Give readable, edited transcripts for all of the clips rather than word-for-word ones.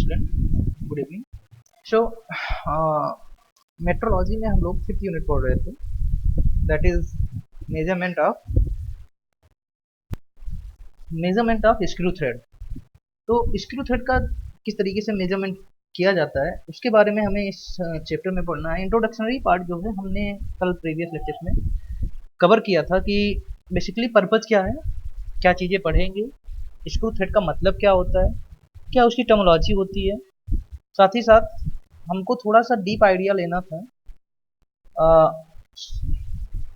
Student, good evening. So metrology में हम लोग 5th यूनिट पढ़ रहे थे, that is measurement of screw thread. तो स्क्रू थ्रेड का किस तरीके से मेजरमेंट किया जाता है उसके बारे में हमें इस चैप्टर में पढ़ना है। इंट्रोडक्शनरी पार्ट जो है हमने कल प्रीवियस लेक्चर्स में कवर किया था कि बेसिकली पर्पज क्या है, क्या चीज़ें पढ़ेंगे, स्क्रू थ्रेड का मतलब क्या होता है, क्या उसकी टर्मिनोलॉजी होती है। साथ ही साथ हमको थोड़ा सा डीप आइडिया लेना था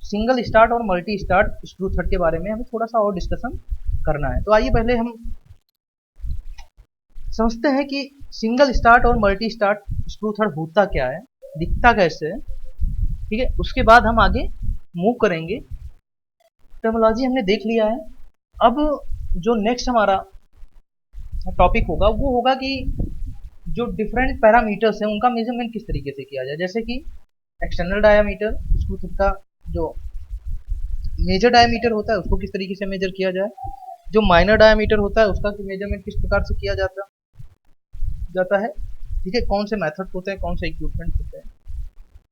सिंगल स्टार्ट और मल्टी स्टार्ट स्क्रू थ्रेड के बारे में हमें थोड़ा सा और डिस्कशन करना है। तो आइए पहले हम समझते हैं कि सिंगल स्टार्ट और मल्टी स्टार्ट स्क्रू थ्रेड होता क्या है, दिखता कैसे है। ठीक है, उसके बाद हम आगे मूव करेंगे। टर्मिनोलॉजी हमने देख लिया है। अब जो नेक्स्ट हमारा टॉपिक होगा वो होगा कि जो डिफरेंट पैरामीटर्स हैं उनका मेजरमेंट किस तरीके से किया जाए। जैसे कि एक्सटर्नल डायामीटर, स्क्रू थ्रेड का जो मेजर डायमीटर होता है उसको किस तरीके से मेजर किया जाए, जो माइनर डायमीटर होता है उसका मेजरमेंट किस प्रकार से किया जाता है। ठीक है, कौन से मेथड होते हैं, कौन से इक्विपमेंट होते हैं,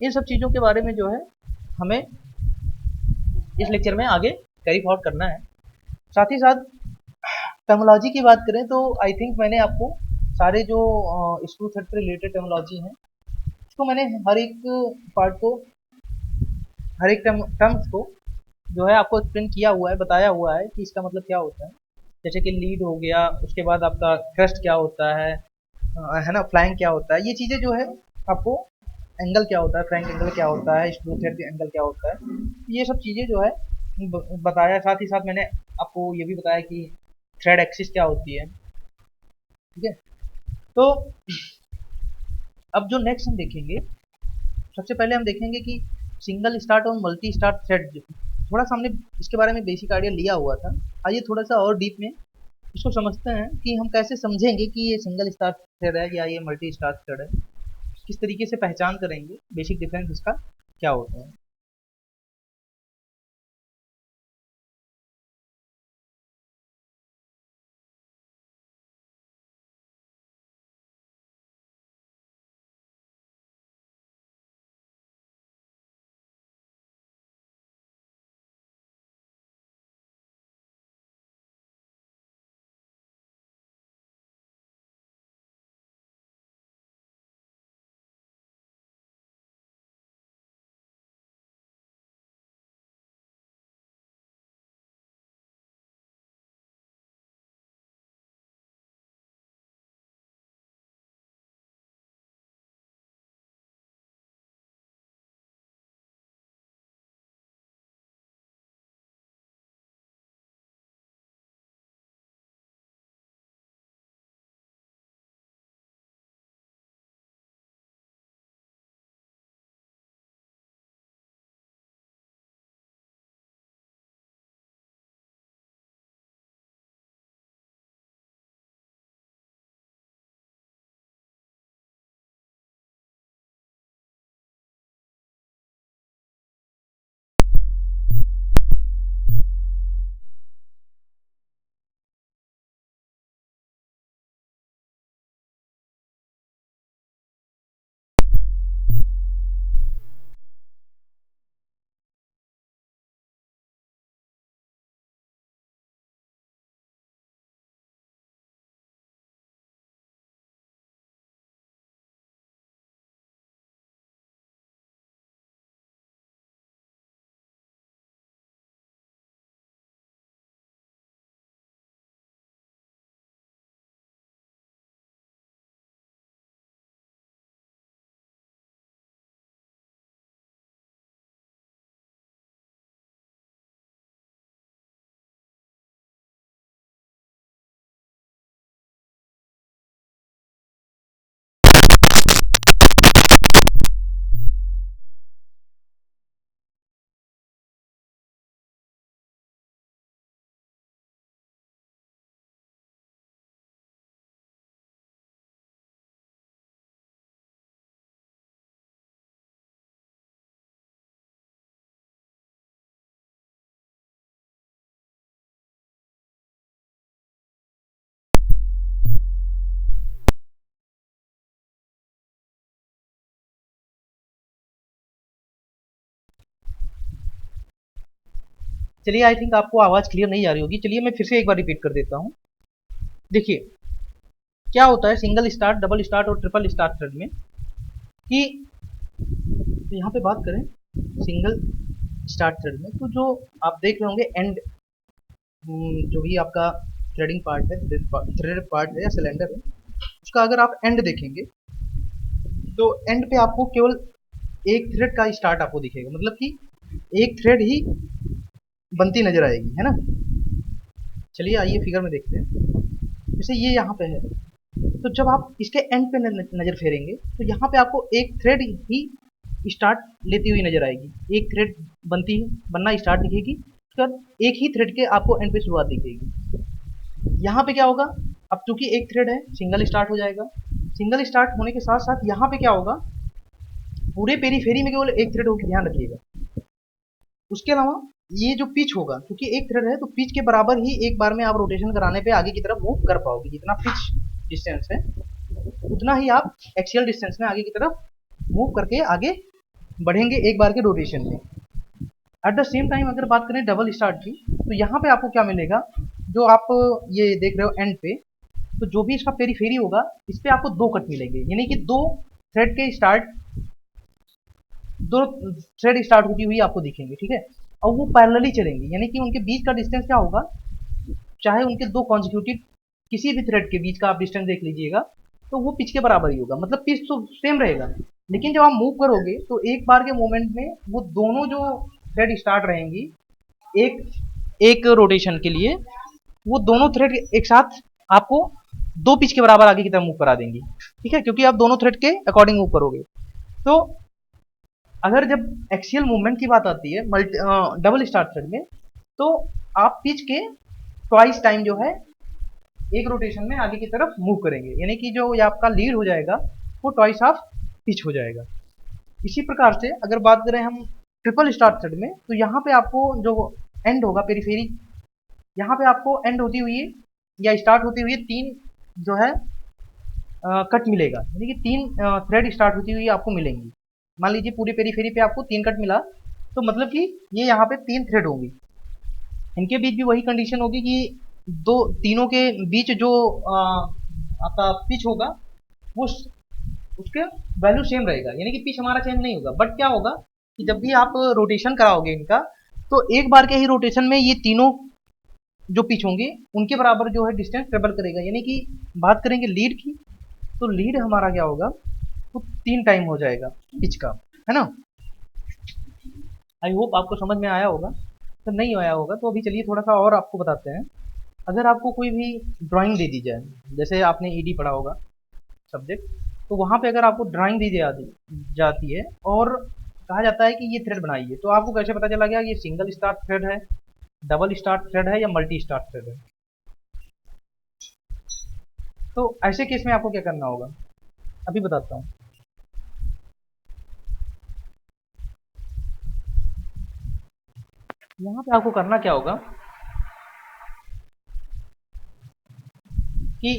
इन सब चीज़ों के बारे में जो है हमें इस लेक्चर में आगे कैरी फॉरवर्ड करना है। साथ ही साथ टर्मिनोलॉजी की बात करें तो आई थिंक मैंने आपको सारे जो स्क्रू थ्रेड से रिलेटेड टर्मिनोलॉजी हैं उसको मैंने हर एक पार्ट को, हर एक टर्म्स को जो है आपको एक्सप्लेन किया हुआ है, बताया हुआ है कि इसका मतलब क्या होता है। जैसे कि लीड हो गया, उसके बाद आपका क्रस्ट क्या होता है ना, फ्लैंक क्या होता है, ये चीज़ें जो है आपको, एंगल क्या होता है, फ्रैंक एंगल क्या होता है, स्क्रू थ्रेड एंगल क्या होता है, ये सब चीज़ें जो है बताया। साथ ही साथ मैंने आपको ये भी बताया कि थ्रेड एक्सिस क्या होती है। ठीक है, तो अब जो नेक्स्ट हम देखेंगे, सबसे पहले हम देखेंगे कि सिंगल स्टार्ट और मल्टी स्टार्ट थ्रेड, थोड़ा सा हमने इसके बारे में बेसिक आइडिया लिया हुआ था। आइए थोड़ा सा और डीप में इसको समझते हैं कि हम कैसे समझेंगे कि ये सिंगल स्टार्ट थ्रेड है या ये मल्टी स्टार्ट थ्रेड है, किस तरीके से पहचान करेंगे, बेसिक डिफरेंस इसका क्या होता है। चलिए, आई थिंक आपको आवाज़ क्लियर नहीं आ रही होगी। चलिए मैं फिर से एक बार रिपीट कर देता हूँ। देखिए क्या होता है सिंगल स्टार्ट, डबल स्टार्ट और ट्रिपल स्टार्ट थ्रेड में, कि यहाँ पे बात करें सिंगल स्टार्ट थ्रेड में, तो जो आप देख रहे होंगे एंड, जो भी आपका थ्रेडिंग पार्ट है, थ्रेड पार्ट है या सिलेंडर है, उसका अगर आप एंड देखेंगे तो एंड पे आपको केवल एक थ्रेड का स्टार्ट आपको दिखेगा, मतलब कि एक थ्रेड ही बनती नजर आएगी, है ना। चलिए आइए फिगर में देखते हैं। जैसे ये यहाँ पे है, तो जब आप इसके एंड पे नजर फेरेंगे तो यहाँ पे आपको एक थ्रेड ही स्टार्ट लेती हुई नजर आएगी, एक थ्रेड बनना स्टार्ट दिखेगी, उसके बाद एक ही थ्रेड के आपको एंड पे शुरुआत दिखेगी। यहाँ पे क्या होगा, अब चूंकि एक थ्रेड है सिंगल स्टार्ट हो जाएगा। सिंगल स्टार्ट होने के साथ साथ यहाँ पे क्या होगा, पूरे पेरीफेरी में केवल एक थ्रेड होगी, ध्यान रखिएगा। उसके अलावा ये जो पिच होगा, क्योंकि एक थ्रेड है तो पिच के बराबर ही एक बार में आप रोटेशन कराने पे आगे की तरफ मूव कर पाओगे। जितना पिच डिस्टेंस है उतना ही आप एक्सियल डिस्टेंस में आगे की तरफ मूव करके आगे बढ़ेंगे एक बार के रोटेशन में। एट द सेम टाइम अगर बात करें डबल स्टार्ट की, तो यहाँ पे आपको क्या मिलेगा, जो आप ये देख रहे हो एंड पे, तो जो भी इसका पेरीफेरी होगा इस पे आपको दो कट मिलेंगे, यानी कि दो थ्रेड स्टार्ट होती हुई आपको दिखेंगे, ठीक है। और वो पैरेलली चलेंगे, यानी कि उनके बीच का डिस्टेंस क्या होगा, चाहे उनके दो कॉन्जिक्यूटिव किसी भी थ्रेड के बीच का आप डिस्टेंस देख लीजिएगा, तो वो पिच के बराबर ही होगा, मतलब पिच तो सेम रहेगा। लेकिन जब आप मूव करोगे तो एक बार के मोमेंट में वो दोनों जो थ्रेड स्टार्ट रहेंगी एक एक रोटेशन के लिए, वो दोनों थ्रेड एक साथ आपको दो पिच के बराबर आगे की तरफ मूव करा देंगी, ठीक है, क्योंकि आप दोनों थ्रेड के अकॉर्डिंग मूव करोगे। तो अगर जब एक्सियल मूवमेंट की बात आती है डबल स्टार्ट थ्रेड में, तो आप पिच के ट्वाइस टाइम जो है एक रोटेशन में आगे की तरफ मूव करेंगे, यानी कि जो ये आपका लीड हो जाएगा वो ट्वाइस ऑफ पिच हो जाएगा। इसी प्रकार से अगर बात करें हम ट्रिपल स्टार्ट थ्रेड में, तो यहाँ पे आपको जो एंड होगा पेरीफेरी, यहाँ पे आपको एंड होती हुई या स्टार्ट होती हुई तीन जो है कट मिलेगा, यानी कि तीन थ्रेड स्टार्ट होती हुई आपको मिलेंगी। मान लीजिए पूरी पेरीफेरी पे आपको तीन कट मिला, तो मतलब कि ये यहाँ पे तीन थ्रेड होंगी, इनके बीच भी वही कंडीशन होगी कि दो तीनों के बीच जो आपका पिच होगा वो उसके वैल्यू सेम रहेगा, यानी कि पिच हमारा चेंज नहीं होगा। बट क्या होगा कि जब भी आप रोटेशन कराओगे इनका, तो एक बार के ही रोटेशन में ये तीनों जो पिच होंगे उनके बराबर जो है डिस्टेंस ट्रेवल करेगा। यानी कि बात करेंगे लीड की, तो लीड हमारा क्या होगा, तो तीन टाइम हो जाएगा पिच का, है ना। आई होप आपको समझ में आया होगा। तो नहीं आया होगा तो अभी चलिए थोड़ा सा और आपको बताते हैं। अगर आपको कोई भी ड्राइंग दे दी जाए, जैसे आपने ईडी पढ़ा होगा सब्जेक्ट, तो वहाँ पे अगर आपको ड्राइंग दी जाती है और कहा जाता है कि ये थ्रेड बनाइए, तो आपको कैसे पता चला गया ये सिंगल स्टार्ट थ्रेड है, डबल स्टार्ट थ्रेड है या मल्टी स्टार्ट थ्रेड है। तो ऐसे केस में आपको क्या करना होगा अभी बताता हूँ। यहाँ पे आपको करना क्या होगा कि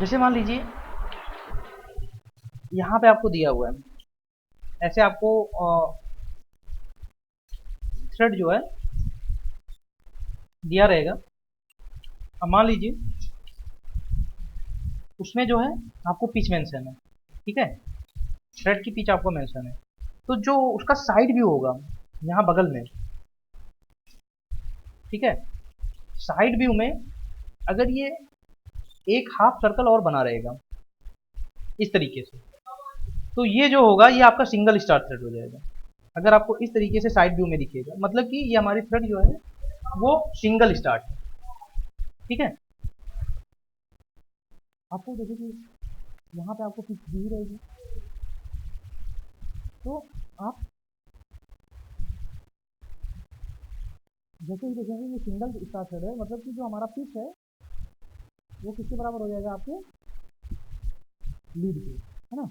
जैसे मान लीजिए यहाँ पे आपको दिया हुआ है, ऐसे आपको थ्रेड जो है दिया रहेगा। अब मान लीजिए उसमें जो है आपको पिच मेंशन है, ठीक है, थ्रेड की पिच आपको मेंशन है, तो जो उसका साइड व्यू होगा यहाँ बगल में, ठीक है, साइड व्यू में अगर ये एक हाफ सर्कल और बना रहेगा इस तरीके से, तो ये जो होगा ये आपका सिंगल स्टार्ट थ्रेड हो जाएगा। अगर आपको इस तरीके से साइड व्यू में दिखेगा, मतलब कि ये हमारी थ्रेड जो है वो सिंगल स्टार्ट है, ठीक है। आपको देखिए कि यहाँ पे आपको पिच दी रहेगी, तो आप जैसे ही देखेंगे ये सिंगल स्टार्ट थ्रेड है, मतलब कि जो हमारा पिच है वो किसके बराबर हो जाएगा, आपके लीड के, है ना।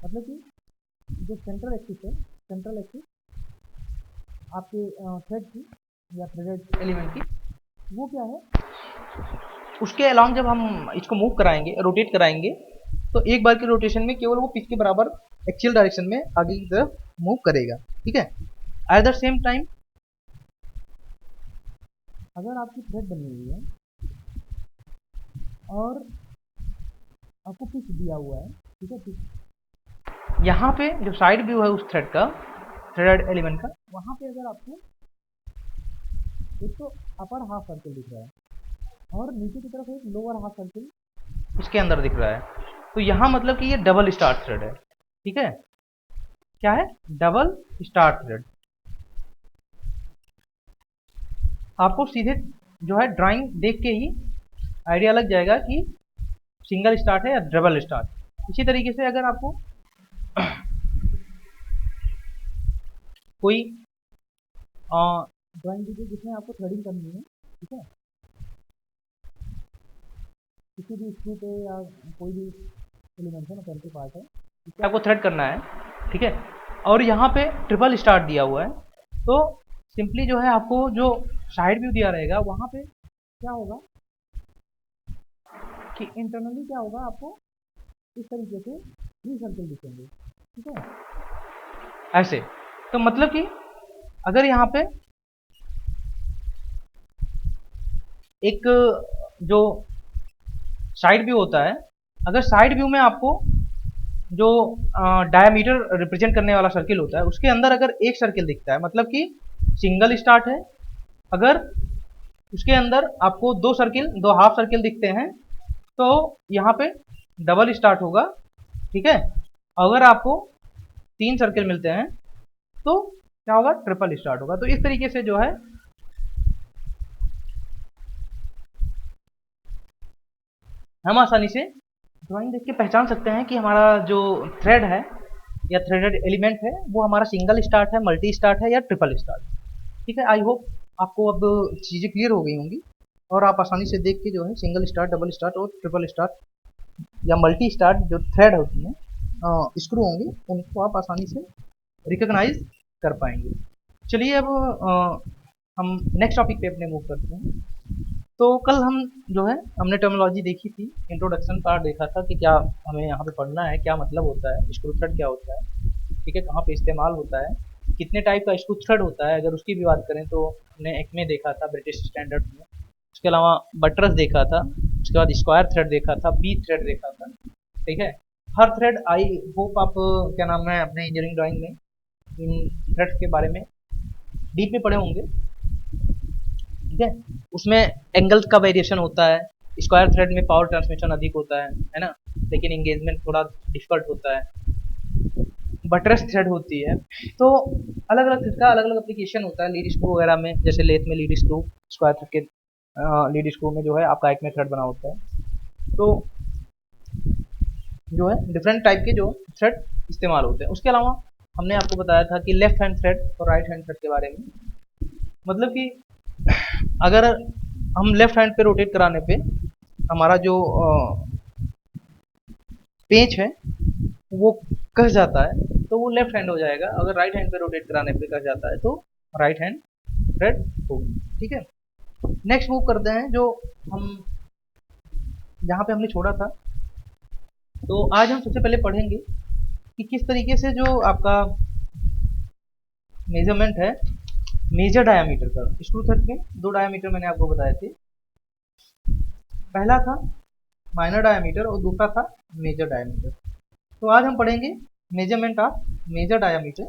मतलब कि जो सेंट्रल एक्सिस है, सेंट्रल एक्सिस आपके थ्रेड की या थ्रेडेड एलिमेंट की, वो क्या है, उसके अलॉन्ग जब हम इसको मूव कराएंगे, रोटेट कराएंगे, तो एक बार के रोटेशन में केवल वो पिच के बराबर एक्सियल डायरेक्शन में आगे की तरफ मूव करेगा, ठीक है। एट द सेम टाइम अगर आपकी थ्रेड बनी हुई है और आपको पिच दिया हुआ है, ठीक है, पिच यहाँ पे जो साइड व्यू है उस थ्रेड का, थ्रेडेड एलिमेंट का, वहाँ पे अगर आपको एक तो अपर हाफ सर्कल दिख रहा है और नीचे की तरफ एक लोअर हाफ सर्कल इसके अंदर दिख रहा है, तो यहाँ मतलब कि ये डबल स्टार थ्रेड है, ठीक है। क्या है? Double star thread. आपको सीधे जो है ड्राइंग देख के ही आइडिया लग जाएगा कि सिंगल स्टार्ट है या डबल स्टार्ट। इसी तरीके से अगर आपको कोई ड्राइंग दीजिए जिसमें आपको थ्रेडिंग करनी है, ठीक है, किसी भी स्क्रू पे या कोई भी एलिमेंट है, मैकेनिकल पार्ट है, इससे आपको थ्रेड करना है, ठीक है, और यहाँ पे ट्रिपल स्टार्ट दिया हुआ है, तो सिंपली जो है आपको जो साइड व्यू दिया रहेगा वहाँ पे क्या होगा कि इंटरनली क्या होगा, आपको इस तरीके से 3 सर्कल दिखेंगे, ठीक है, ऐसे। तो मतलब कि अगर यहाँ पे एक जो साइड व्यू होता है, अगर साइड व्यू में आपको जो डायमीटर रिप्रेजेंट करने वाला सर्किल होता है उसके अंदर अगर एक सर्किल दिखता है, मतलब कि सिंगल स्टार्ट है। अगर उसके अंदर आपको दो हाफ सर्किल दिखते हैं तो यहाँ पे डबल स्टार्ट होगा, ठीक है। अगर आपको 3 सर्किल मिलते हैं तो क्या होगा? ट्रिपल स्टार्ट होगा। तो इस तरीके से जो है हम आसानी से ड्राइंग देख के पहचान सकते हैं कि हमारा जो थ्रेड है या थ्रेडेड एलिमेंट है वो हमारा सिंगल स्टार्ट है, मल्टी स्टार्ट है या ट्रिपल स्टार्ट, ठीक है। आई होप आपको अब चीज़ें क्लियर हो गई होंगी और आप आसानी से देख के जो है सिंगल स्टार्ट, डबल स्टार्ट और ट्रिपल स्टार्ट या मल्टी स्टार्ट जो थ्रेड होती हैं, स्क्रू होंगे, उनको आप आसानी से रिकॉग्नाइज कर पाएंगे। चलिए अब हम नेक्स्ट टॉपिक पे अपने मूव करते हैं। तो कल हम जो है हमने टर्मिनोलॉजी देखी थी, इंट्रोडक्शन पार्ट देखा था कि क्या हमें यहाँ पे पढ़ना है, क्या मतलब होता है, स्क्रू थ्रेड क्या होता है, ठीक है, कहाँ पे इस्तेमाल होता है, कितने टाइप का स्क्रू थ्रेड होता है। अगर उसकी भी बात करें तो हमने एक में देखा था ब्रिटिश स्टैंडर्ड में, उसके अलावा बटरस देखा था, उसके बाद स्क्वायर थ्रेड देखा था, बी थ्रेड देखा था, ठीक है। हर थ्रेड आई होप आप क्या नाम है अपने इंजीनियरिंग ड्राइंग में इन थ्रेड्स के बारे में डीप में पढ़े होंगे, ठीक है। उसमें एंगल्स का वेरिएशन होता है, स्क्वायर थ्रेड में पावर ट्रांसमिशन अधिक होता है ना, लेकिन एंगेजमेंट थोड़ा डिफिकल्ट होता है। बटरस थ्रेड होती है, तो अलग अलग थ्रेड का अलग अलग एप्लीकेशन होता है। लीड स्क्रू वगैरह में, जैसे लेथ में लीड स्क्रू, स्क्वायर थ्रेड के लीड स्क्रू में जो है आपका एक में थ्रेड बना होता है, तो जो है डिफरेंट टाइप के जो थ्रेड इस्तेमाल होते हैं। उसके अलावा हमने आपको बताया था कि लेफ्ट हैंड थ्रेड और राइट हैंड थ्रेड के बारे में, मतलब कि अगर हम लेफ्ट हैंड पे रोटेट कराने पे हमारा जो पेंच है वो कस जाता है तो वो लेफ्ट हैंड हो जाएगा। अगर राइट हैंड पे रोटेट कराने पे कस जाता है तो राइट हैंड थ्रेड होगी, ठीक है। नेक्स्ट मूव करते हैं जो हम जहाँ पे हमने छोड़ा था। तो आज हम सबसे पहले पढ़ेंगे कि किस तरीके से जो आपका मेजरमेंट है मेजर डायामीटर का। स्क्रू थ्रेड में 2 डायामीटर मैंने आपको बताए थे, पहला था माइनर डायामीटर और दूसरा था मेजर डायामीटर। तो आज हम पढ़ेंगे measurement of major diameter.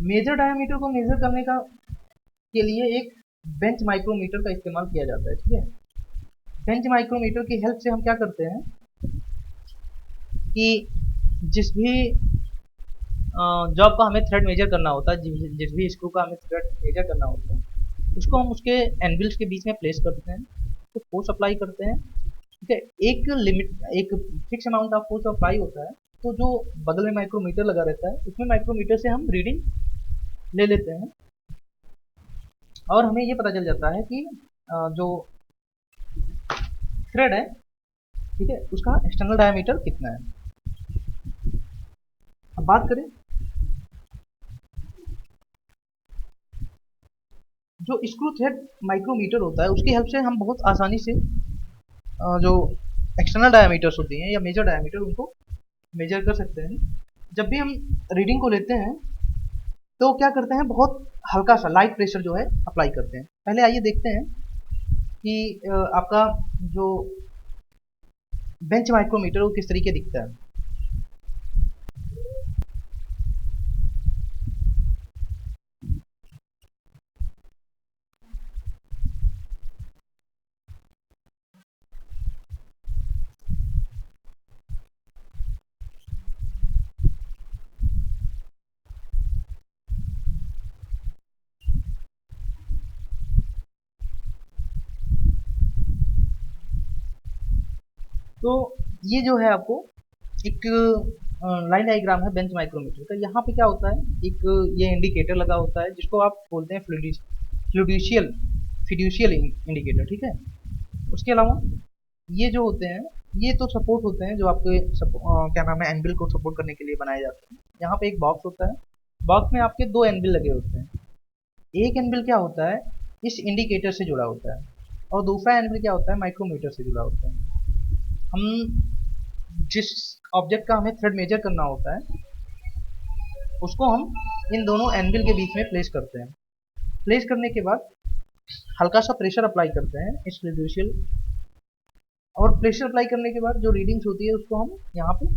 Major diameter को मेजर करने का के लिए एक बेंच माइक्रोमीटर का इस्तेमाल किया जाता है, ठीक है। बेंच माइक्रोमीटर की हेल्प से हम क्या करते हैं कि जिस भी जॉब का हमें थ्रेड मेजर करना होता है, जिस भी स्क्रू का हमें थ्रेड मेजर करना होता है, उसको हम उसके एनविल्स के बीच में प्लेस करते हैं, तो फोर्स अप्लाई करते हैं, ठीक है। एक लिमिट, एक fix amount of force apply होता है, तो जो बगल में माइक्रोमीटर लगा रहता है उसमें माइक्रोमीटर से हम रीडिंग ले लेते हैं और हमें ये पता चल जाता है कि जो थ्रेड है, ठीक है, उसका एक्सटर्नल डायमीटर कितना है। अब बात करें जो स्क्रू थ्रेड माइक्रोमीटर होता है, उसकी हेल्प से हम बहुत आसानी से जो एक्सटर्नल डायमीटर्स होती हैं या मेजर डायमीटर उनको मेजर कर सकते हैं। जब भी हम रीडिंग को लेते हैं तो क्या करते हैं, बहुत हल्का सा लाइट प्रेशर जो है अप्लाई करते हैं। पहले आइए देखते हैं कि आपका जो बेंच माइक्रोमीटर वो किस तरीके दिखता है। तो ये जो है आपको एक लाइन डायग्राम है बेंच माइक्रोमीटर का। यहाँ पे क्या होता है, एक ये इंडिकेटर लगा होता है जिसको आप बोलते हैं फ्लूडिशियल फिड्यूशियल इंडिकेटर, ठीक है। उसके अलावा ये जो होते हैं ये तो सपोर्ट होते हैं जो आपके क्या नाम है एनविल को सपोर्ट करने के लिए बनाए जाते हैं। यहाँ पे एक बॉक्स होता है, बॉक्स में आपके दो एनविल लगे होते हैं। एक एनविल क्या होता है, इस इंडिकेटर से जुड़ा होता है, और दूसरा एनविल क्या होता है, माइक्रोमीटर से जुड़ा होता है। हम जिस ऑब्जेक्ट का हमें थ्रेड मेजर करना होता है उसको हम इन दोनों एनविल के बीच में प्लेस करते हैं। प्लेस करने के बाद हल्का सा प्रेशर अप्लाई करते हैं इस फिड्यूशियल, और प्रेशर अप्लाई करने के बाद जो रीडिंग्स होती है उसको हम यहाँ पे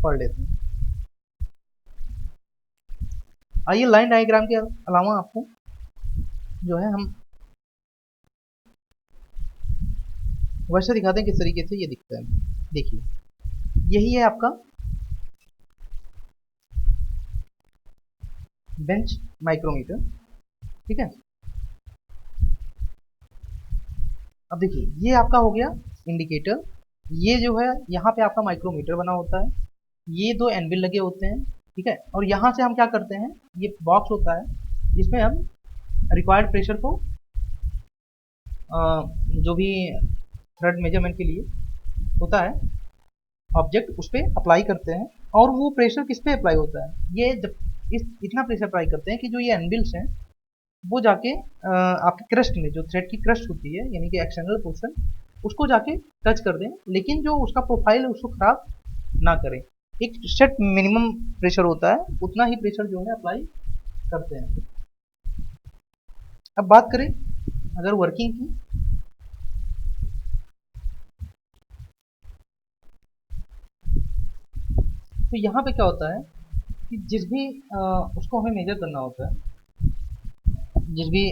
पढ़ लेते हैं। आइए लाइन डायग्राम के अलावा आपको जो है हम वैसे दिखाते हैं किस तरीके से ये दिखता है। देखिए यही है आपका बेंच माइक्रोमीटर, ठीक है। अब देखिए ये आपका हो गया इंडिकेटर, ये जो है यहाँ पे आपका माइक्रोमीटर बना होता है, ये दो एनविल लगे होते हैं, ठीक है। और यहाँ से हम क्या करते हैं, ये बॉक्स होता है जिसमें हम रिक्वायर्ड प्रेशर को जो भी थ्रेड मेजरमेंट के लिए होता है ऑब्जेक्ट उस पर अप्लाई करते हैं। और वो प्रेशर किस पे अप्लाई होता है, ये जब इतना प्रेशर अप्लाई करते हैं कि जो ये एनविल्स हैं वो जाके आपके क्रस्ट में, जो थ्रेड की क्रस्ट होती है यानी कि एक्सटर्नल पोर्शन, उसको जाके टच कर दें, लेकिन जो उसका प्रोफाइल है उसको खराब ना करें। एक सेट मिनिमम प्रेशर होता है, उतना ही प्रेशर जो है अप्लाई करते हैं। अब बात करें अगर वर्किंग की, तो यहाँ पे क्या होता है कि जिस भी उसको हमें मेजर करना होता है, जिस भी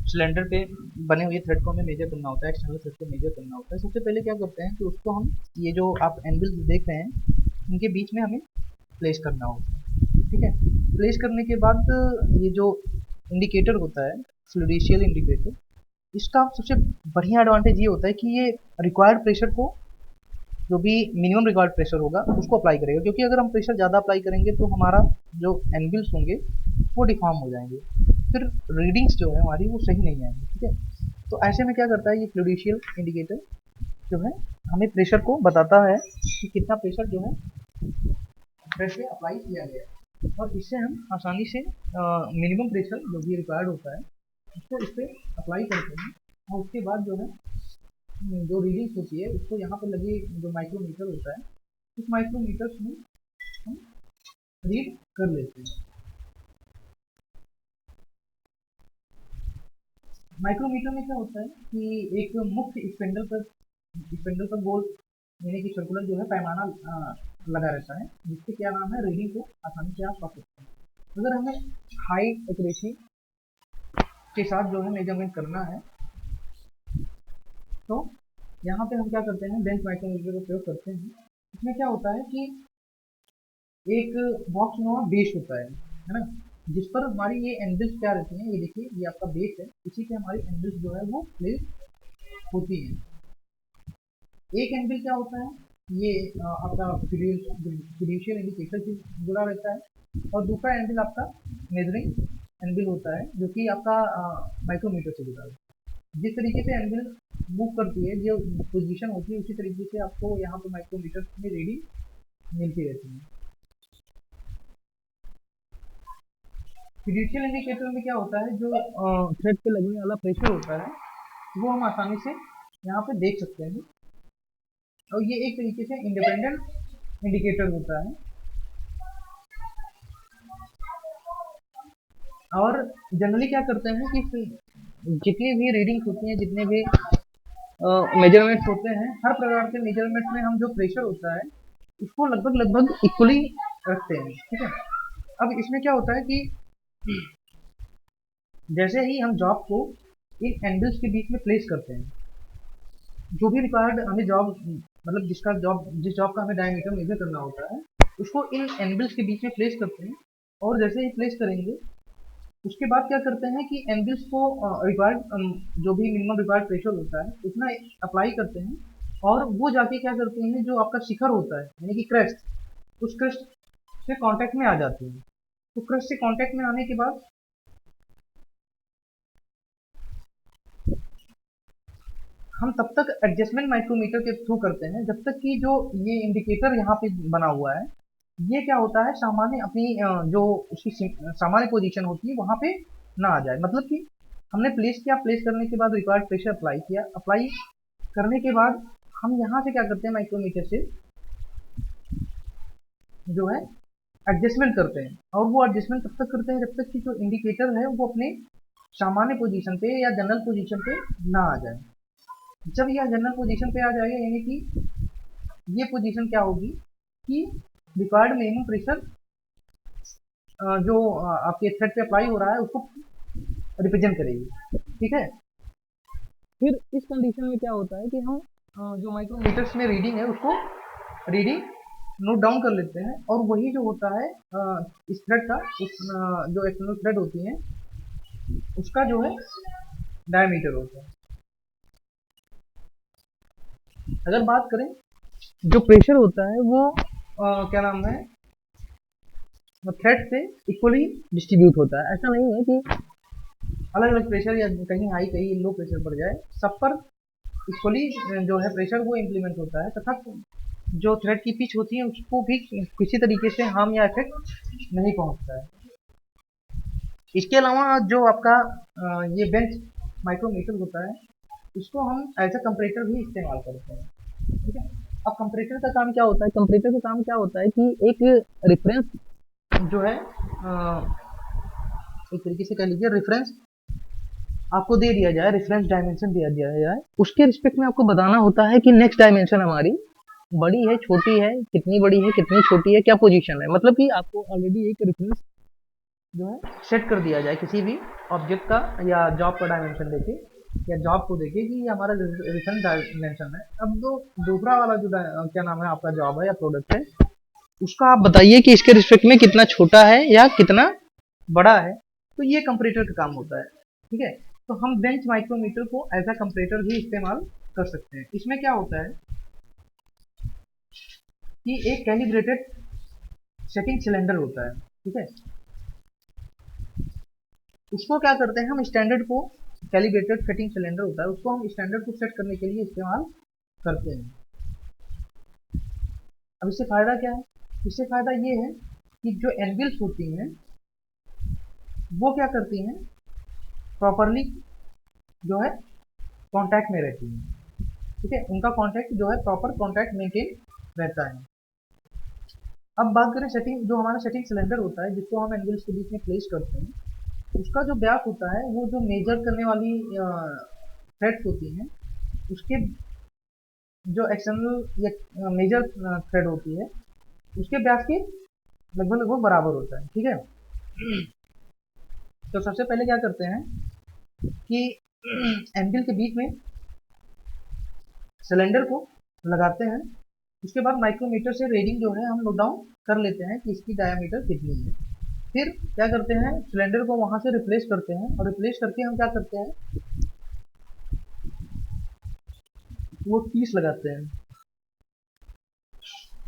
सिलेंडर पे बने हुए थ्रेड को हमें मेजर करना होता है, एक्सटर्नल थ्रेड को मेजर करना होता है, सबसे पहले क्या करते हैं कि उसको हम ये जो आप एनविल देख रहे हैं इनके बीच में हमें प्लेस करना होता है, ठीक है। प्लेस करने के बाद ये जो इंडिकेटर होता है फ्लूडिशियल इंडिकेटर, इसका सबसे बढ़िया एडवांटेज ये होता है कि ये रिक्वायर्ड प्रेशर को, जो भी मिनिमम रिक्वायर्ड प्रेशर होगा उसको अप्लाई करेगा, क्योंकि अगर हम प्रेशर ज़्यादा अप्लाई करेंगे तो हमारा जो एनविल्स होंगे वो डिफॉर्म हो जाएंगे, फिर रीडिंग्स जो है हमारी वो सही नहीं आएंगी, ठीक है। तो ऐसे में क्या करता है ये फ्लूडिशियल इंडिकेटर जो है हमें प्रेशर को बताता है कि कितना प्रेशर जो है थ्रेड पे अप्लाई किया गया है, और इससे हम आसानी से मिनिमम प्रेशर जो भी रिक्वायर्ड होता है उसको इस पर अप्लाई करते हैं। और उसके बाद जो है जो रीडिंग्स होती है उसको यहाँ पर लगे जो माइक्रोमीटर होता है उस माइक्रोमीटर में हम रीड कर लेते हैं। माइक्रोमीटर में क्या होता है कि एक मुख्य स्पेंडल पर गोल यानी कि सर्कुलर जो है पैमाना लगा रहता है, जिससे क्या नाम है रीडिंग को आसानी से आप पा सकते हैं। अगर हमें हाई एक्यूरेसी के साथ जो है मेजरमेंट करना है तो यहाँ पे हम क्या करते हैं, बेंच माइक्रोमीटर का प्रयोग करते हैं। इसमें क्या होता है कि एक बॉक्स नुमा बेस होता है ना, जिस पर हमारी ये एनविल्स क्या रहती हैं, ये देखिए ये आपका बेस है, इसी पे हमारी एनविल्स जो है वो प्लेस होती है। एक एनविल क्या होता है, ये आपका फिड्यूशियल इंडिकेटर से जुड़ा रहता है, और दूसरा एनविल आपका मेजरिंग एनविल होता है जो कि आपका माइक्रोमीटर से जुड़ा है। जिस तरीके से एनविल मूव करती है, जो पोजीशन होती है, उसी तरीके से आपको यहाँ पे माइक्रोमीटर में रीडिंग मिलती रहती है। फिड्यूशियल इंडिकेटर में क्या होता है, जो थ्रेड पे लगने वाला प्रेशर होता है वो हम आसानी से यहाँ पे देख सकते हैं, और ये एक तरीके से इंडिपेंडेंट इंडिकेटर होता है। और जनरली क्या करते हैं कि जितनी भी रीडिंग्स होती हैं, जितने भी मेजरमेंट्स होते हैं, हर प्रकार के मेजरमेंट में हम जो प्रेशर होता है उसको लगभग लगभग इक्वली रखते हैं। ठीक है, अब इसमें क्या होता है कि जैसे ही हम जॉब को इन एंगल्स के बीच में प्लेस करते हैं, जो भी रिक्वायर्ड हमें जॉब, मतलब जिस जॉब का हमें डायमीटर मेजर करना होता है, उसको इन एंगल्स के बीच में प्लेस करते हैं। और जैसे ही प्लेस करेंगे उसके बाद क्या करते हैं कि एंगल्स को रिक्वायर्ड जो भी मिनिमम रिक्वायर्ड प्रेशर होता है उतना अप्लाई करते हैं, और वो जाके क्या करते हैं, जो आपका शिखर होता है यानी कि क्रेस्ट, उस क्रेस्ट से कांटेक्ट में आ जाती है। तो क्रेस्ट से कांटेक्ट में आने के बाद हम तब तक एडजस्टमेंट माइक्रोमीटर के थ्रू करते हैं जब तक कि जो ये इंडिकेटर यहाँ पे बना हुआ है, ये क्या होता है, सामान्य अपनी जो उसकी सामान्य पोजीशन होती है वहाँ पे ना आ जाए। मतलब कि हमने प्लेस किया, प्लेस करने के बाद रिक्वायर्ड प्रेशर अप्लाई किया, अप्लाई करने के बाद हम यहाँ से क्या करते हैं, माइक्रोमीटर से जो है एडजस्टमेंट करते हैं। और वो एडजस्टमेंट तब तक करते हैं जब तक कि जो इंडिकेटर है वो अपने सामान्य पोजीशन पे या जनरल पोजीशन पे ना आ जाए। जब यह जनरल पोजीशन पे आ जाएगा, यानी कि ये पोजीशन क्या होगी कि रिक्वायर्ड मिनिमम प्रेशर जो आपके थ्रेड पे अप्लाई हो रहा है उसको रिप्रेजेंट करेगी। ठीक है, फिर इस कंडीशन में क्या होता है कि हम जो माइक्रोमीटर्स में रीडिंग है उसको रीडिंग नोट डाउन कर लेते हैं, और वही जो होता है इस थ्रेड का, जो एक्सटर्नल थ्रेड होती है उसका जो है डायमीटर होता है। अगर बात करें, जो प्रेशर होता है वो क्या नाम है, थ्रेड से इक्वली डिस्ट्रीब्यूट होता है। ऐसा नहीं है कि अलग अलग प्रेशर या कहीं हाई कहीं लो प्रेशर पड़ जाए, सब पर इक्वली जो है प्रेशर वो इम्प्लीमेंट होता है, तथा जो थ्रेड की पिच होती है उसको भी किसी तरीके से हार्म या इफेक्ट नहीं पहुंचता है। इसके अलावा जो आपका ये बेंच माइक्रोमीटर होता है इसको हम एज अ कंपरेटर भी इस्तेमाल करते हैं। ठीक है, अब कंपरेटर का काम क्या होता है, कंपरेटर का काम क्या होता है कि एक रेफरेंस जो है एक तरीके से कह लीजिए रेफरेंस आपको दे दिया जाए, रेफरेंस डायमेंशन दिया जाए, उसके रिस्पेक्ट में आपको बताना होता है कि नेक्स्ट डायमेंशन हमारी बड़ी है, छोटी है, कितनी बड़ी है, कितनी छोटी है, क्या पोजीशन है। मतलब कि आपको ऑलरेडी एक रेफरेंस जो है सेट कर दिया जाए किसी भी ऑब्जेक्ट का या जॉब का डायमेंशन देके, या जॉब को देखे कि ये हमारा रेफरेंस डायमेंशन है। अब जो दूसरा वाला जो क्या नाम है आपका जॉब है या प्रोडक्ट है, उसका आप बताइए कि इसके रिस्पेक्ट में कितना छोटा है या कितना बड़ा है। तो ये कंपरेटर का काम होता है। ठीक है, तो हम बेंच माइक्रोमीटर को एज अ कंपरेटर भी इस्तेमाल कर सकते हैं। इसमें क्या होता है कि एक कैलिब्रेटेड सेटिंग सिलेंडर होता है। ठीक है, उसको क्या करते हैं हम, स्टैंडर्ड को, कैलिब्रेटेड सेटिंग सिलेंडर होता है उसको हम स्टैंडर्ड को सेट करने के लिए इस्तेमाल करते हैं। अब इससे फायदा क्या है, इससे फायदा ये है कि जो एंगल्स होती हैं वो क्या करती हैं, प्रॉपरली जो है कांटेक्ट में रहती हैं। ठीक है, उनका कांटेक्ट जो है प्रॉपर कांटेक्ट मेंटेन रहता है। अब बात करें सेटिंग, जो हमारा सेटिंग सिलेंडर होता है जिसको हम एंगल्स के बीच में प्लेस करते हैं, उसका जो व्यास होता है वो जो मेजर करने वाली थ्रेड्स होती हैं उसके जो एक्सटर्नल या मेजर थ्रेड होती है उसके व्यास के लगभग लगभग बराबर होता है। ठीक है, तो सबसे पहले क्या करते हैं कि एंगल के बीच में सिलेंडर को लगाते हैं, उसके बाद माइक्रोमीटर से रीडिंग जो है हम नोट डाउन कर लेते हैं कि इसकी डायमीटर कितनी है। फिर क्या करते हैं, सिलेंडर को वहां से रिप्लेस करते हैं, और रिप्लेस करके हम क्या करते हैं, वर्क पीस लगाते हैं,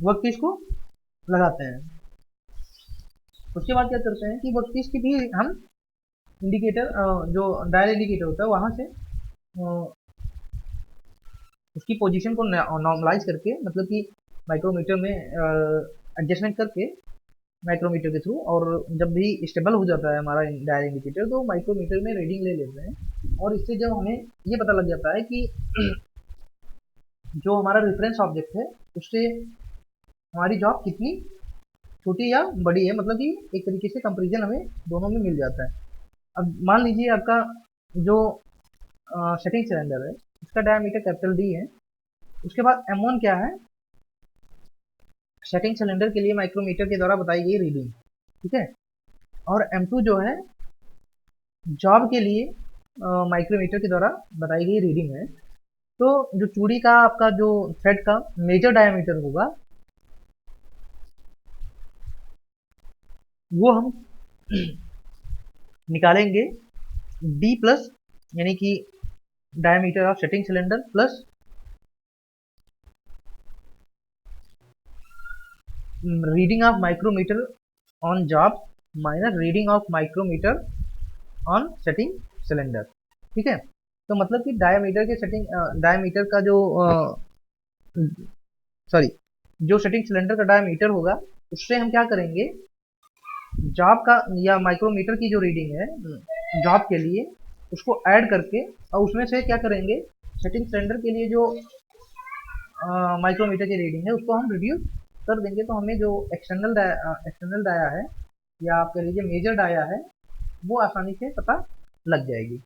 वर्क पीस को लगाते हैं। उसके बाद क्या करते हैं कि वर्क पीस की भी हम इंडिकेटर जो डायल इंडिकेटर होता है वहां से उसकी पोजीशन को नॉर्मलाइज करके, मतलब कि माइक्रोमीटर में एडजस्टमेंट करके माइक्रोमीटर के थ्रू, और जब भी स्टेबल हो जाता है हमारा डायल इंडिकेटर तो माइक्रोमीटर में रीडिंग ले लेते हैं। और इससे जब हमें ये पता लग जाता है कि जो हमारा रेफरेंस ऑब्जेक्ट है उससे हमारी जॉब कितनी छोटी या बड़ी है, मतलब कि एक तरीके से कंपेरिजन हमें दोनों में मिल जाता है। अब मान लीजिए आपका जो सेटिंग सिलेंडर है उसका डायमीटर कैपिटल डी है, उसके बाद M1 क्या है, सेटिंग सिलेंडर के लिए माइक्रोमीटर के द्वारा बताई गई रीडिंग, ठीक है। और M2 जो है जॉब के लिए माइक्रोमीटर के द्वारा बताई गई रीडिंग है। तो जो चूड़ी का आपका जो थ्रेड का मेजर डायमीटर होगा वो हम निकालेंगे D प्लस, यानी कि diameter of setting cylinder plus reading of micrometer on job minus reading of micrometer on setting cylinder, ठीक है। तो मतलब कि डायमीटर के सेटिंग डायमीटर का जो सॉरी जो सेटिंग सिलेंडर का डायमीटर होगा उससे हम क्या करेंगे, जॉब का या माइक्रोमीटर की जो रीडिंग है जॉब के लिए उसको ऐड करके और उसमें से क्या करेंगे, सेटिंग सिलेंडर के लिए जो माइक्रोमीटर की रीडिंग है उसको हम रिड्यूस कर देंगे। तो हमें जो एक्सटर्नल डाया है या आप कह लीजिए मेजर डाया है वो आसानी से पता लग जाएगी।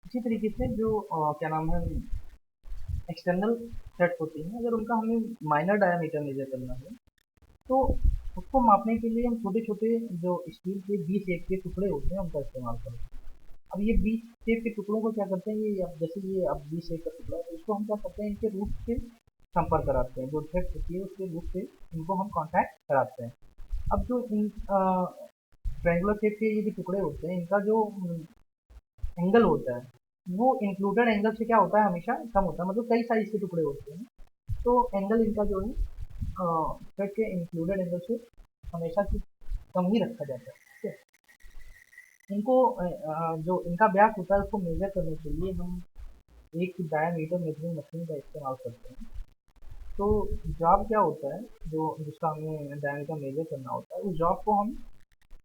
इसी तरीके से जो क्या नाम है एक्सटर्नल थ्रेड होती हैं, अगर उनका हमें माइनर डायमीटर मेजर करना है तो उसको मापने के लिए हम छोटे छोटे जो स्टील के बी शेप के टुकड़े होते हैं उनका इस्तेमाल करते हैं। अब ये बी शेप के टुकड़ों को क्या करते हैं, ये अब जैसे ये अब बी शेप का टुकड़ा है तो इसको हम क्या करते हैं, इनके रूट से संपर्क कराते हैं, जो थ्रेड होती है उसके रूट से इनको हम कांटेक्ट कराते हैं। अब जो इन ट्रायंगुलर शेप के ये जो टुकड़े होते हैं इनका जो एंगल होता है वो इंक्लूडेड एंगल से क्या होता है, हमेशा कम होता है, मतलब कई साइज के टुकड़े होते हैं तो एंगल इनका जो है थ्रेड के इंक्लूडेड एंगल से हमेशा की कम ही रखा जाता है। ठीक है, इनको जो इनका व्यास होता है उसको मेजर करने के लिए हम एक डायमीटर मेजरिंग मशीन का इस्तेमाल करते हैं। तो जॉब क्या होता है, जो जिसका हमें डायमीटर मेजर करना होता है, उस जॉब को हम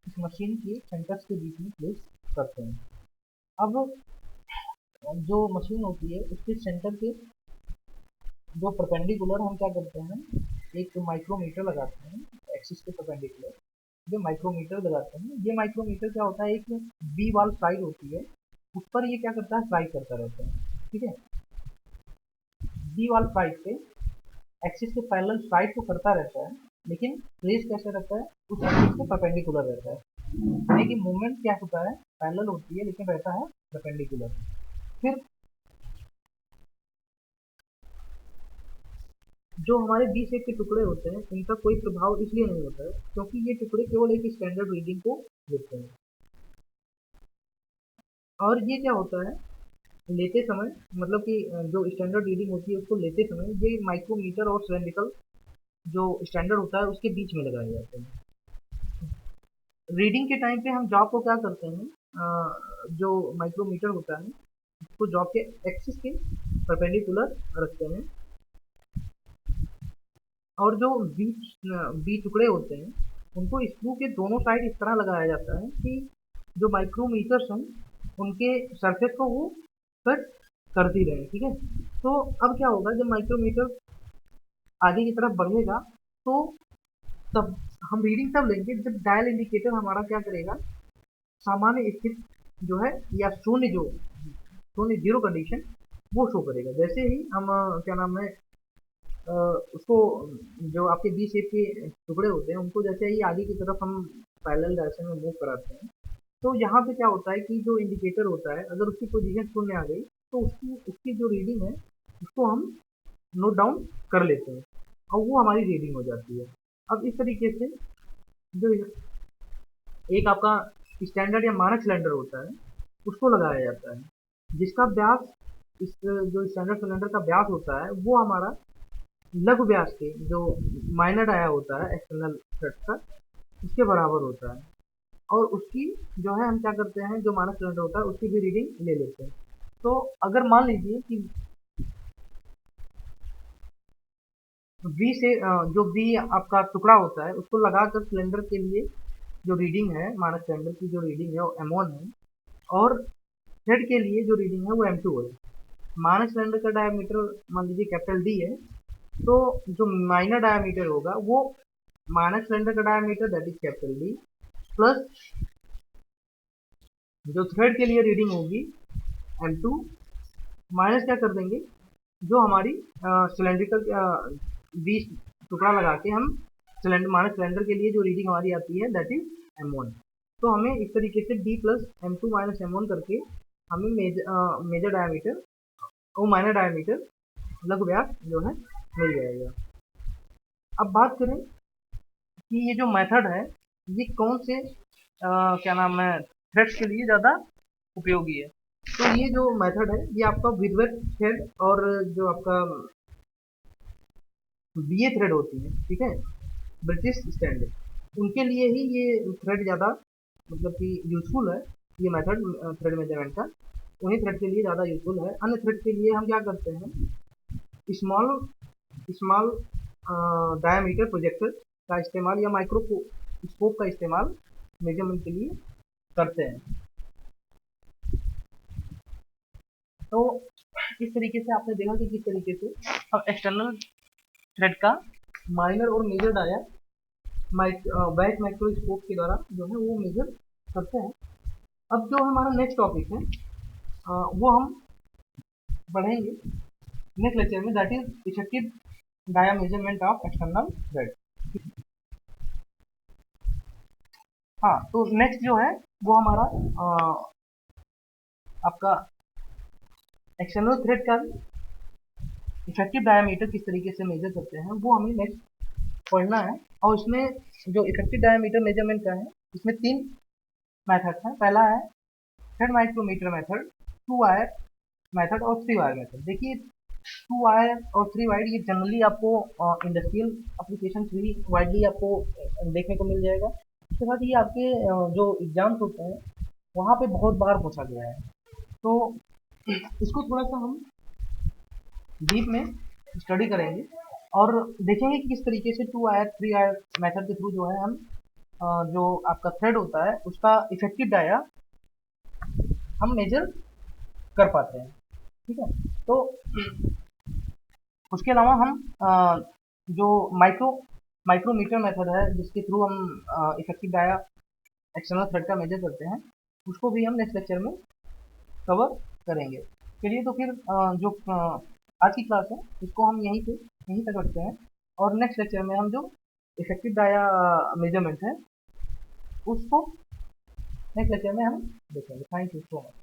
इस मशीन के सेंटर्स के बीच में प्लेस करते हैं। अब जो मशीन होती है उसके सेंटर के जो परपेंडिकुलर हम क्या करते हैं, एक माइक्रोमीटर लगाते हैं एक्सिस के परपेंडिकुलर, जो माइक्रोमीटर लगाते हैं। ये माइक्रोमीटर क्या होता है, एक बी वाल साइड होती है उस पर ये क्या करता है, स्लाइड करता रहता है। ठीक है, बी वाल साइड पे एक्सिस के पैरेलल स्लाइड तो करता रहता है, लेकिन प्लेस कैसे रहता है, उस एक्सिस के परपेंडिकुलर रहता है। यानी कि मूवमेंट क्या होता है, पैरेलल होती है लेकिन रहता है परपेंडिकुलर। फिर जो हमारे बी शेप के टुकड़े होते हैं इनका कोई प्रभाव इसलिए नहीं होता है क्योंकि ये टुकड़े केवल एक स्टैंडर्ड रीडिंग को लेते हैं। और ये क्या होता है, लेते समय मतलब कि जो स्टैंडर्ड रीडिंग होती है उसको लेते समय ये माइक्रोमीटर और सिलेंड्रिकल जो स्टैंडर्ड होता है उसके बीच में लगाए जाते हैं। रीडिंग के टाइम पे हम जॉब को क्या करते हैं, जो माइक्रोमीटर होता है उसको जॉब के एक्सिस के परपेंडिकुलर रखते हैं, और जो बी टुकड़े होते हैं उनको स्क्रू के दोनों साइड इस तरह लगाया जाता है कि जो माइक्रोमीटर्स हैं उनके सरफेस को वो कट करती रहे। ठीक है, तो अब क्या होगा, जब माइक्रोमीटर आगे की तरफ बढ़ेगा तो तब हम रीडिंग तब लेंगे जब डायल इंडिकेटर हमारा क्या करेगा, सामान्य स्थिति जो है या शून्य जो शून्य जीरो कंडीशन वो शो करेगा। जैसे ही हम क्या नाम है उसको जो आपके बी शेप के टुकड़े होते हैं उनको जैसे ही आगे की तरफ हम पैरेलल डायरेक्शन में मूव कराते हैं तो यहाँ पे क्या होता है कि जो इंडिकेटर होता है अगर उसकी पोजीशन शून्य आ गई तो उसकी उसकी जो रीडिंग है उसको हम नोट डाउन कर लेते हैं और वो हमारी रीडिंग हो जाती है। अब इस तरीके से जो एक आपका स्टैंडर्ड या मानक सिलेंडर होता है उसको लगाया जाता है जिसका व्यास, इस जो स्टैंडर्ड सिलेंडर का व्यास होता है वो हमारा लघु व्यास के जो माइनर डाया होता है एक्सटर्नल थ्रेड का उसके बराबर होता है, और उसकी जो है हम क्या करते हैं, जो मानक सिलेंडर होता है उसकी भी रीडिंग ले लेते हैं। तो अगर मान लीजिए कि बी से जो बी आपका टुकड़ा होता है उसको लगाकर सिलेंडर के लिए जो रीडिंग है, मानक सिलेंडर की जो रीडिंग है वो M1 है और थ्रेड के लिए जो रीडिंग है वो M2 है। मानक सिलेंडर का डायमीटर मान लीजिए कैपिटल D है, तो जो माइनर डायमीटर होगा वो मानक सिलेंडर का diameter that is capital D plus जो थ्रेड के लिए रीडिंग होगी M2 माइनस क्या कर देंगे, जो हमारी सिलेंड्रिकल 20 टुकड़ा लगा के हम सिलेंडर मानक सिलेंडर के लिए जो रीडिंग हमारी आती है दैट इज M1। तो हमें इस तरीके से D plus M2 minus M1 करके हमें मेजर डायमीटर और माइनर डायमीटर लघु व्यास जो है मिल जाएगा। अब बात करें कि ये जो मेथड है ये कौन से क्या नाम है थ्रेड्स के लिए ज़्यादा उपयोगी है। तो ये जो मेथड है ये आपका विदवेट थ्रेड और जो आपका बीए थ्रेड होती है, ठीक है, ब्रिटिश स्टैंडर्ड, उनके लिए ही ये थ्रेड ज़्यादा मतलब कि यूजफुल है। ये मेथड थ्रेड मेजरमेंट का उन्हीं थ्रेड के लिए ज़्यादा यूजफुल है। अन्य थ्रेड के लिए हम क्या करते हैं, स्मॉल स्मॉल डायमीटर प्रोजेक्टर का इस्तेमाल या माइक्रोस्कोप का इस्तेमाल मेजरमेंट के लिए करते हैं। तो इस तरीके से आपने देखा कि किस तरीके से हम एक्सटर्नल थ्रेड का माइनर और मेजर डाया बैक माइक्रोस्कोप के द्वारा जो है वो मेजर करते हैं। अब जो हमारा नेक्स्ट टॉपिक है वो हम बढ़ेंगे नेक्स्ट लेक्चर में, that is effective dia measurement of external thread. हाँ, तो नेक्स्ट जो है वो हमारा आपका एक्सटर्नल थ्रेड का इफेक्टिव डायमीटर किस तरीके से मेजर करते हैं वो हमें नेक्स्ट पढ़ना है। और इसमें जो इफेक्टिव डायमीटर मेजरमेंट का है इसमें 3 मेथड है। पहला है thread micrometer method, 2 wire method और 3 वायर मेथड। देखिए 2 वायर और 3 वायर ये जनरली आपको इंडस्ट्रियल एप्लीकेशन भी वाइडली आपको देखने को मिल जाएगा। उसके बाद ये आपके जो एग्जाम्स होते हैं वहाँ पे बहुत बार पूछा गया है, तो इसको थोड़ा सा हम डीप में स्टडी करेंगे और देखेंगे कि किस तरीके से 2 वायर 3 वायर मेथड के थ्रू जो है हम जो आपका थ्रेड होता है उसका इफेक्टिव डाया हम मेजर कर पाते हैं। ठीक है, तो उसके अलावा हम जो माइक्रोमीटर मेथड है जिसके थ्रू हम इफेक्टिव डाया एक्सटर्नल थ्रेड का मेजर करते हैं उसको भी हम नेक्स्ट लेक्चर में कवर करेंगे। चलिए तो फिर जो आज की क्लास है इसको हम यहीं तक रखते हैं और नेक्स्ट लेक्चर में हम जो इफेक्टिव डाया मेजरमेंट है उसको नेक्स्ट लेक्चर में हम देखेंगे। Thank you so much.